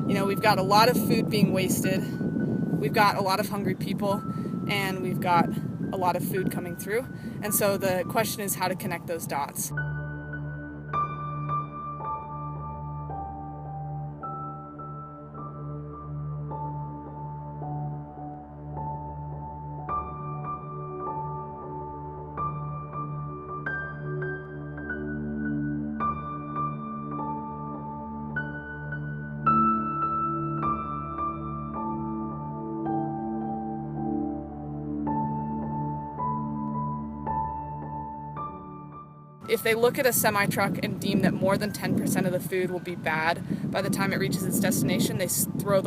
You know, we've got a lot of food being wasted, we've got a lot of hungry people, and we've got a lot of food coming through. And so the question is how to connect those dots. If they look at a semi-truck and deem that more than 10% of the food will be bad by the time it reaches its destination, they throw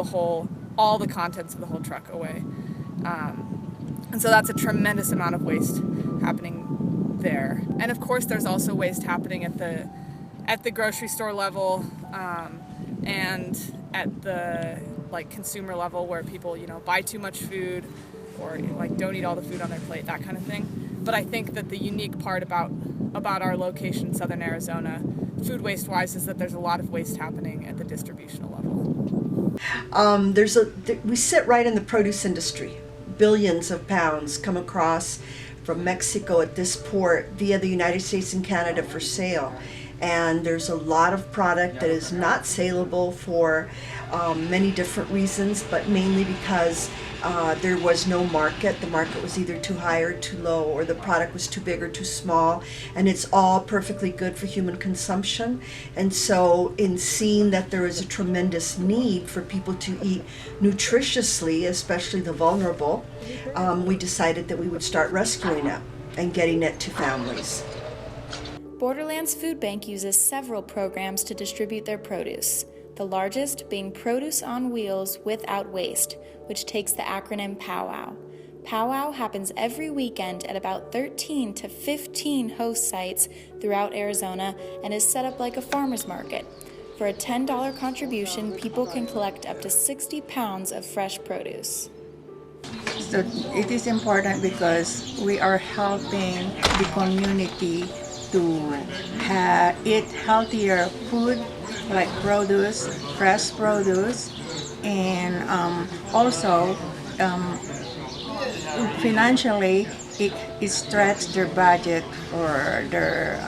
all the contents of the whole truck away. And so that's a tremendous amount of waste happening there. And of course there's also waste happening at the grocery store level, and at the consumer level, where people buy too much food or don't eat all the food on their plate, that kind of thing. But I think that the unique part about our location in southern Arizona, food waste-wise, is that there's a lot of waste happening at the distributional level. We sit right in the produce industry. Billions of pounds come across from Mexico at this port via the United States and Canada for sale. And there's a lot of product that is not saleable for many different reasons, but mainly because there was no market. The market was either too high or too low, or the product was too big or too small, and it's all perfectly good for human consumption. And so in seeing that there is a tremendous need for people to eat nutritiously, especially the vulnerable, we decided that we would start rescuing it and getting it to families. Borderlands Food Bank uses several programs to distribute their produce, the largest being Produce on Wheels Without Waste, which takes the acronym POWWOW. POWWOW happens every weekend at about 13 to 15 host sites throughout Arizona and is set up like a farmer's market. For a $10 contribution, people can collect up to 60 pounds of fresh produce. So it is important because we are helping the community to eat healthier food like produce, fresh produce, and also financially it stretches their budget for their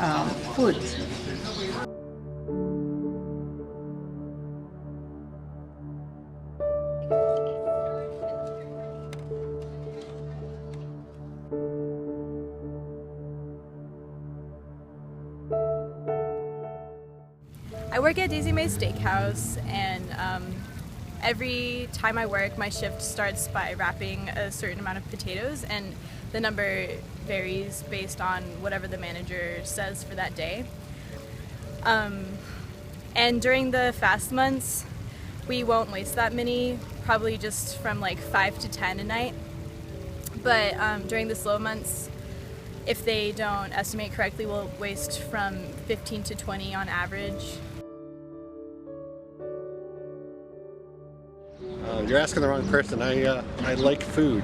food. I work at Daisy Mae's Steakhouse, and every time I work, my shift starts by wrapping a certain amount of potatoes, and the number varies based on whatever the manager says for that day. And during the fast months, we won't waste that many, probably just from 5 to 10 a night. But during the slow months, if they don't estimate correctly, we'll waste from 15 to 20 on average. You're asking the wrong person. I like food.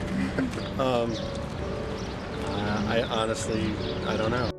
I honestly, I don't know.